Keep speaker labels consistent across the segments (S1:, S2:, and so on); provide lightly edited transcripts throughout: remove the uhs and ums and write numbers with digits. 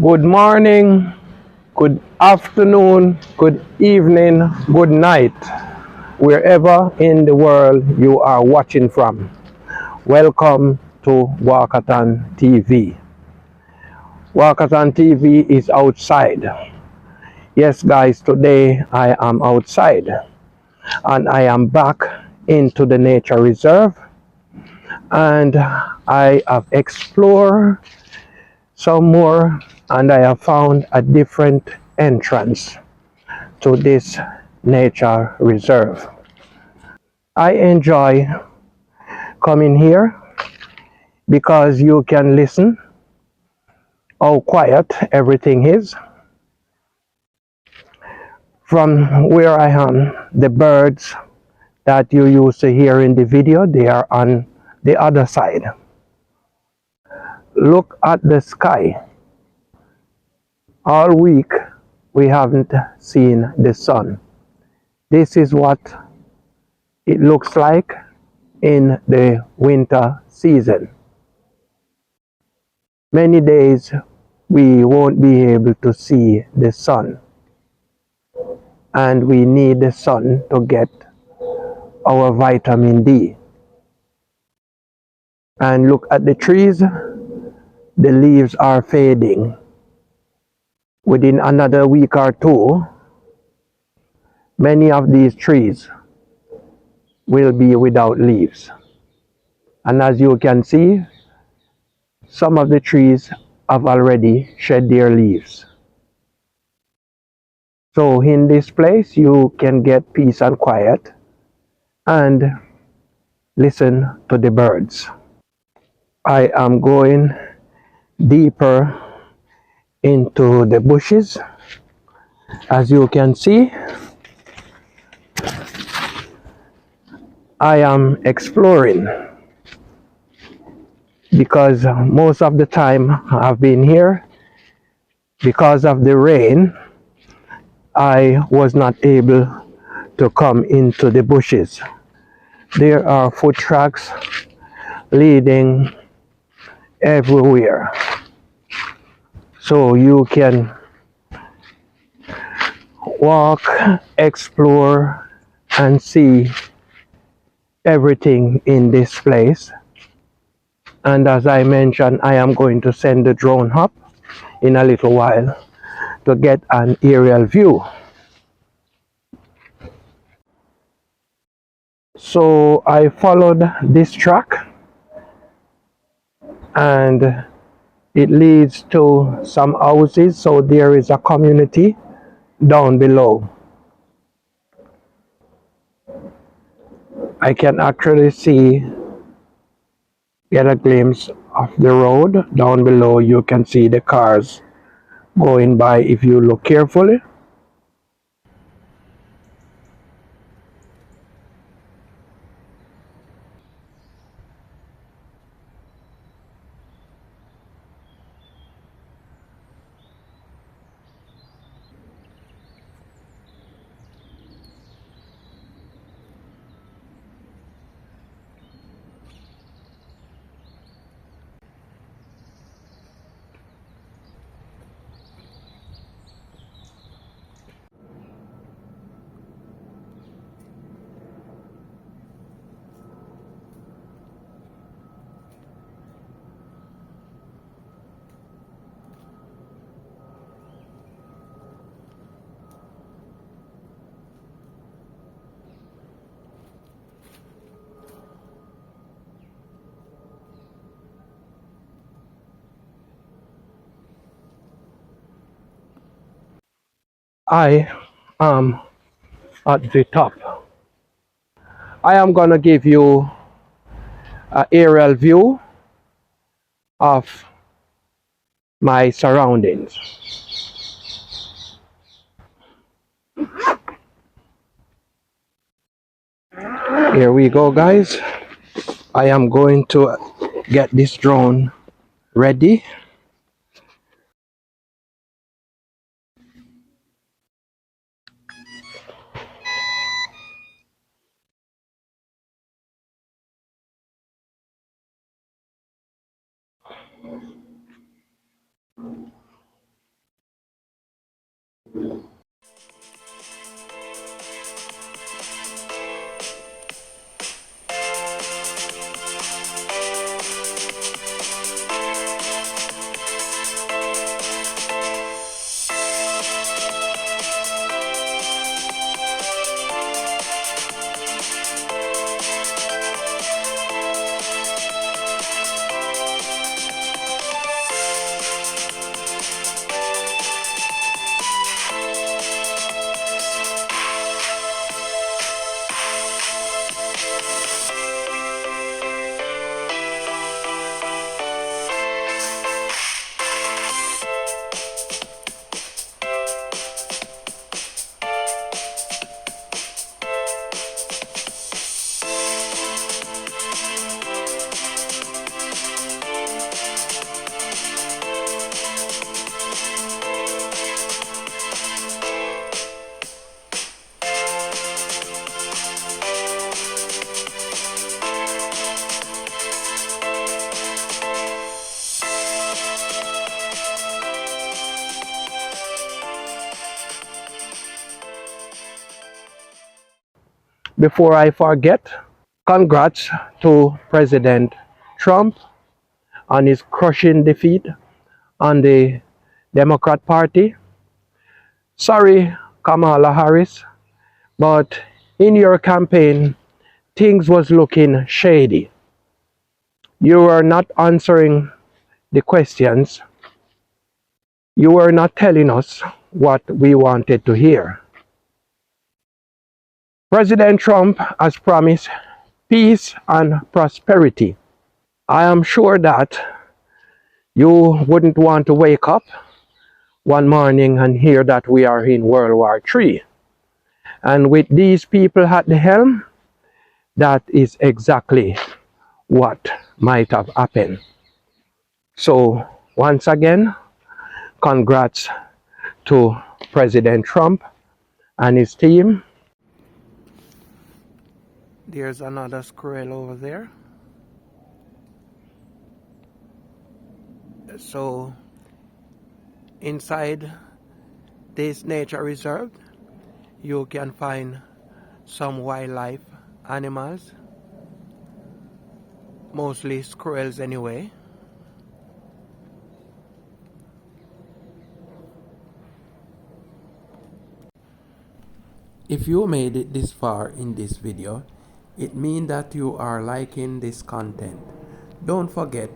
S1: Good morning, good afternoon, good evening, good night, wherever in the world you are watching from. Welcome to Walkathon TV. Walkathon TV is outside. Yes, guys, today I am outside and I am back into the nature reserve and I have explored some more and I have found a different entrance to this nature reserve. I enjoy coming here because you can listen how quiet everything is. From where I am, the birds that you used to hear in the video, they are on the other side. Look at the sky. All week we haven't seen the sun. This is what it looks like in the winter season. Many days we won't be able to see the sun, and we need the sun to get our vitamin D. And look at the trees, the leaves are fading. Within another week or two, many of these trees will be without leaves. And as you can see, some of the trees have already shed their leaves. So in this place, you can get peace and quiet and listen to the birds. I am going deeper into the bushes. As you can see, I am exploring because most of the time I've been here because of the rain. I was not able to come into the bushes. There are foot tracks leading everywhere, so you can walk, explore, and see everything in this place. And as I mentioned, I am going to send the drone up in a little while to get an aerial view. So I followed this track and it leads to some houses, so there is a community down below. I can actually get a glimpse of the road down below. You can see the cars going by if you look carefully. I am at the top. I am going to give you an aerial view of my surroundings. Here we go, guys. I am going to get this drone ready. before I forget, congrats to President Trump on his crushing defeat on the Democrat Party. Sorry, Kamala Harris, but in your campaign, things was looking shady. You were not answering the questions. You were not telling us what we wanted to hear. President Trump has promised peace and prosperity. I am sure that you wouldn't want to wake up one morning and hear that we are in World War III. And with these people at the helm, that is exactly what might have happened. So once again, congrats to President Trump and his team. There's another squirrel over there. So inside this nature reserve, you can find some wildlife animals, mostly squirrels anyway. If you made it this far in this video, it means that you are liking this content. Don't forget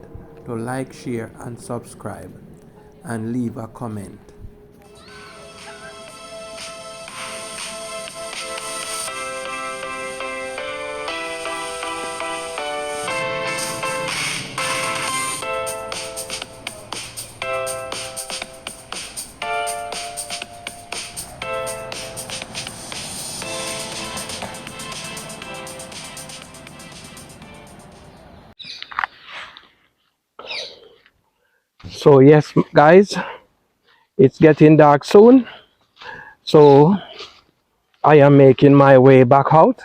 S1: to like, share and subscribe and leave a comment. So yes guys, it's getting dark soon, so I am making my way back out.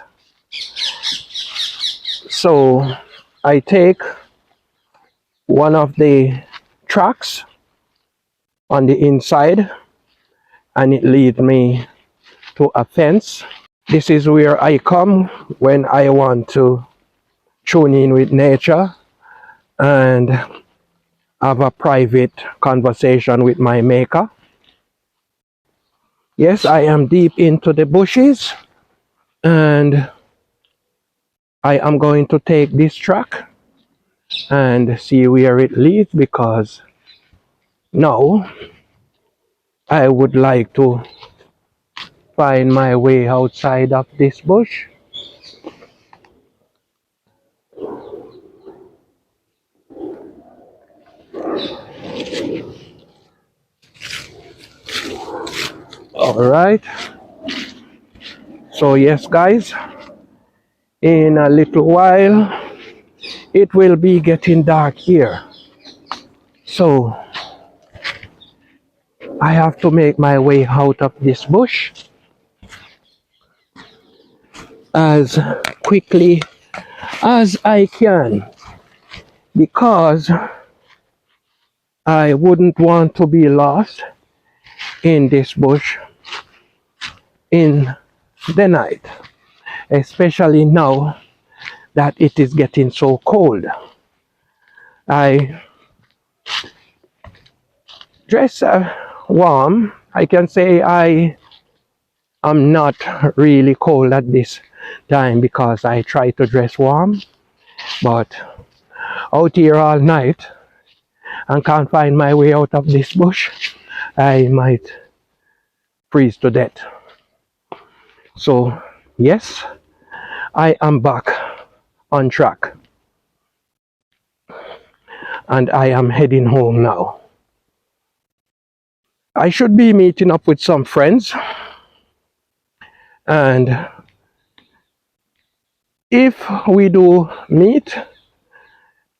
S1: So I take one of the tracks on the inside and it leads me to a fence. This is where I come when I want to tune in with nature and have a private conversation with my maker. Yes, I am deep into the bushes and I am going to take this track and see where it leads, because now I would like to find my way outside of this bush. All right. So yes guys, in a little while it will be getting dark here, so I have to make my way out of this bush as quickly as I can, because I wouldn't want to be lost in this bush in the night, especially now that it is getting so cold. I dress warm. I can say I am not really cold at this time because I try to dress warm, but out here all night and can't find my way out of this bush, I might freeze to death. So yes, I am back on track and I am heading home now. I should be meeting up with some friends, and if we do meet,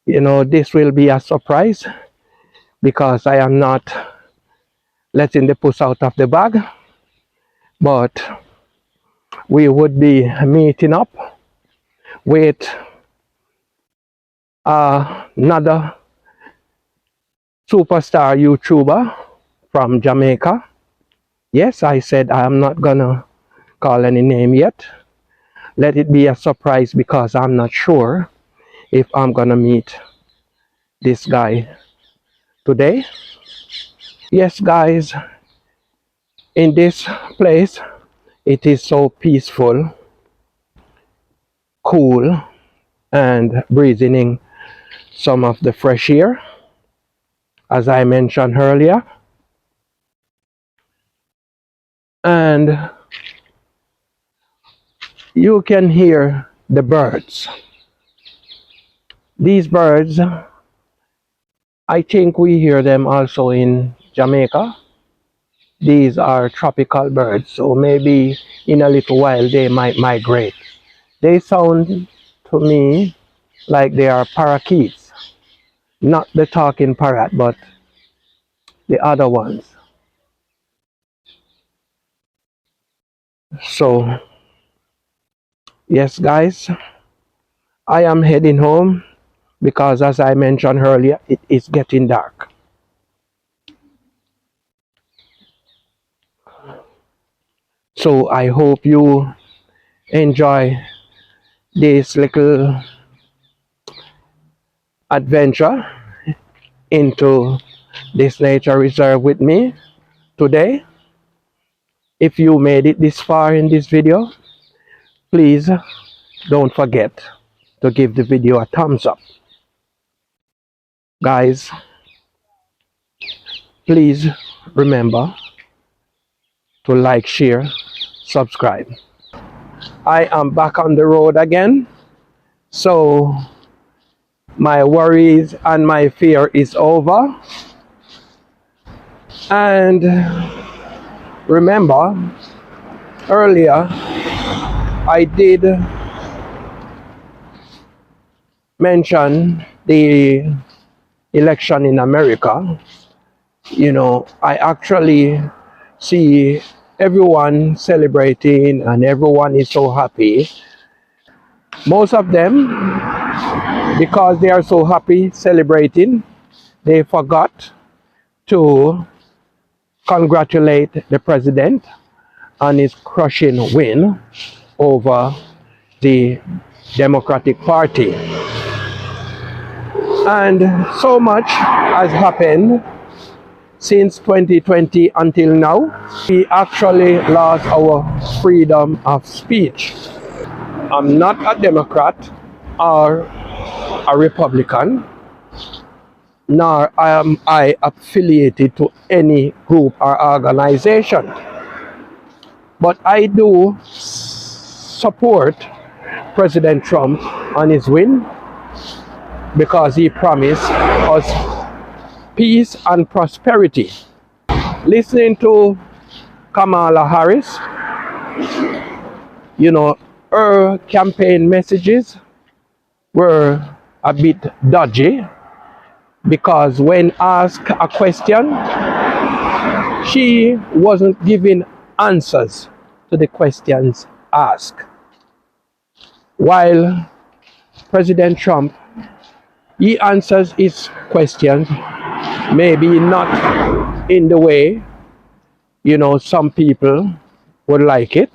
S1: you know, this will be a surprise because I am not letting the puss out of the bag, but we would be meeting up with another superstar YouTuber from Jamaica. Yes, I said I am not gonna call any name yet, let it be a surprise because I'm not sure if I'm gonna meet this guy today. Yes, guys, in this place, it is so peaceful, cool, and breathing in some of the fresh air, as I mentioned earlier. And you can hear the birds. These birds, I think we hear them also in Jamaica. These are tropical birds, so maybe in a little while they might migrate. They sound to me like they are parakeets, not the talking parrot, but the other ones. So, yes, guys, I am heading home because, as I mentioned earlier, it is getting dark. So, I hope you enjoy this little adventure into this nature reserve with me today. If you made it this far in this video, please don't forget to give the video a thumbs up. Guys, please remember to like, share, subscribe. I am back on the road again, so my worries and my fear is over. And remember, earlier I did mention the election in America. You know, I actually see everyone celebrating and everyone is so happy. Most of them, because they are so happy celebrating, they forgot to congratulate the president on his crushing win over the Democratic Party. And so much has happened since 2020 until now. We actually lost our freedom of speech. I'm not a Democrat or a Republican, nor am I affiliated to any group or organization. But I do support President Trump on his win because he promised us peace and prosperity. Listening to Kamala Harris, you know, her campaign messages were a bit dodgy because when asked a question, she wasn't giving answers to the questions asked. While President Trump, he answers his questions, maybe not in the way, you know, some people would like it,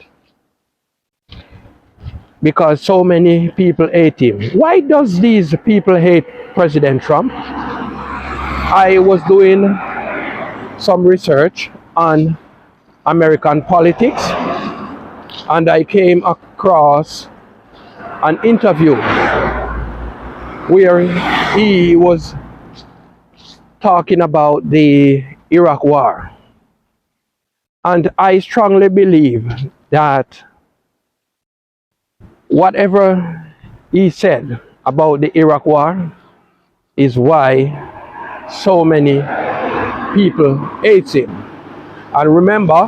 S1: because so many people hate him. Why does these people hate President Trump? I was doing some research on American politics and I came across an interview where he was talking about the Iraq War. And I strongly believe that whatever he said about the Iraq War is why so many people hate him. And remember,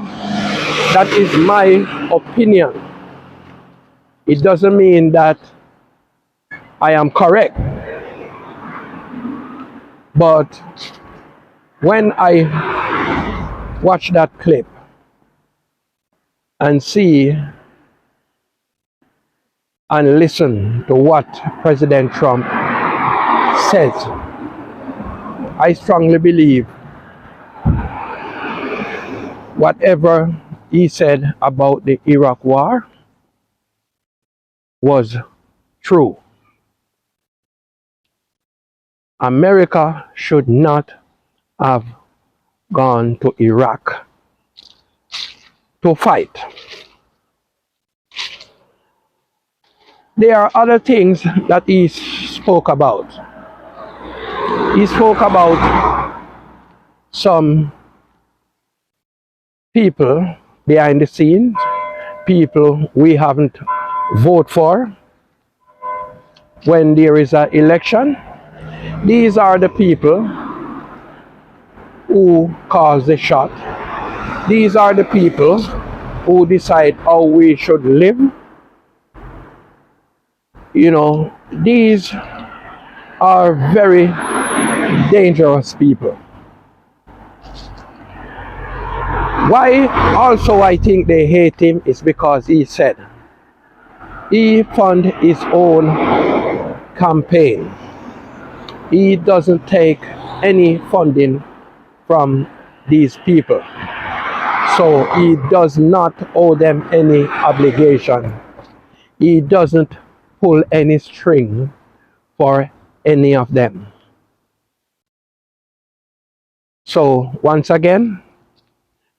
S1: that is my opinion. It doesn't mean that I am correct. But when I watch that clip and see and listen to what President Trump says, I strongly believe whatever he said about the Iraq War was true. America should not have gone to Iraq to fight. There are other things that he spoke about. He spoke about some people behind the scenes, people we haven't voted for when there is an election. These are the people who cause the shot. These are the people who decide how we should live. You know, these are very dangerous people. Why also I think they hate him is because he said he fund his own campaign. He doesn't take any funding from these people. So he does not owe them any obligation. He doesn't pull any string for any of them. So once again,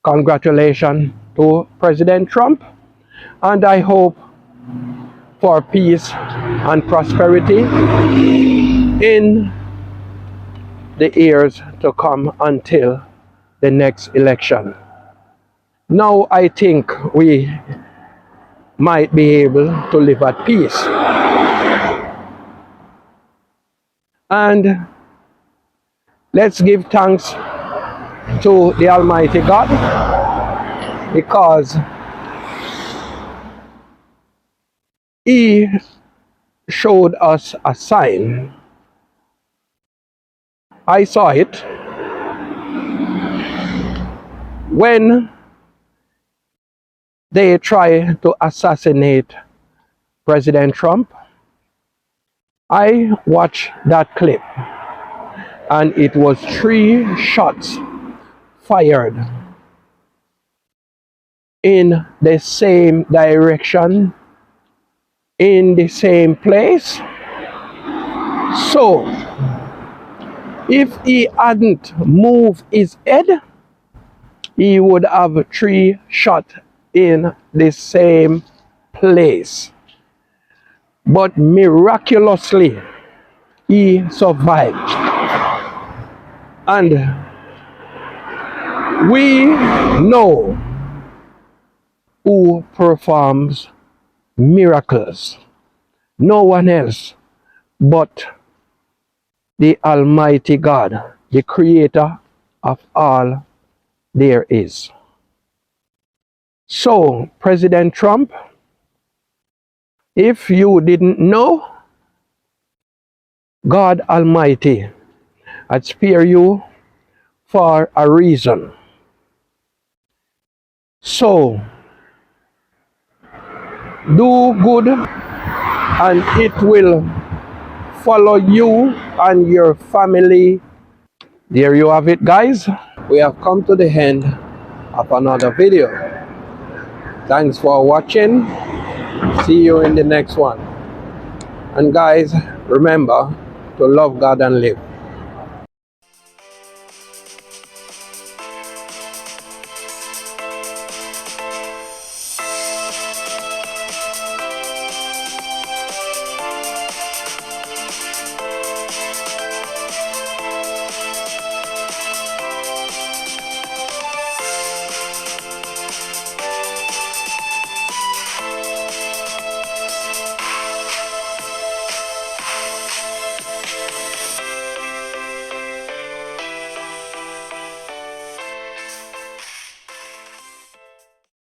S1: congratulations to President Trump, and I hope for peace and prosperity in the years to come until the next election. Now I think we might be able to live at peace. And let's give thanks to the Almighty God, because He showed us a sign. I saw it when they tried to assassinate President Trump. I watched that clip, and it was 3 shots fired in the same direction, in the same place. So if he hadn't moved his head, he would have 3 shots in the same place. But miraculously, he survived. And we know who performs miracles. No one else but the Almighty God, the creator of all there is. So, President Trump, if you didn't know, God Almighty had spared you for a reason. So, do good and it will follow you and your family. There you have it, guys. We have come to the end of another video. Thanks for watching. See you in the next one. And guys, remember to love God and live.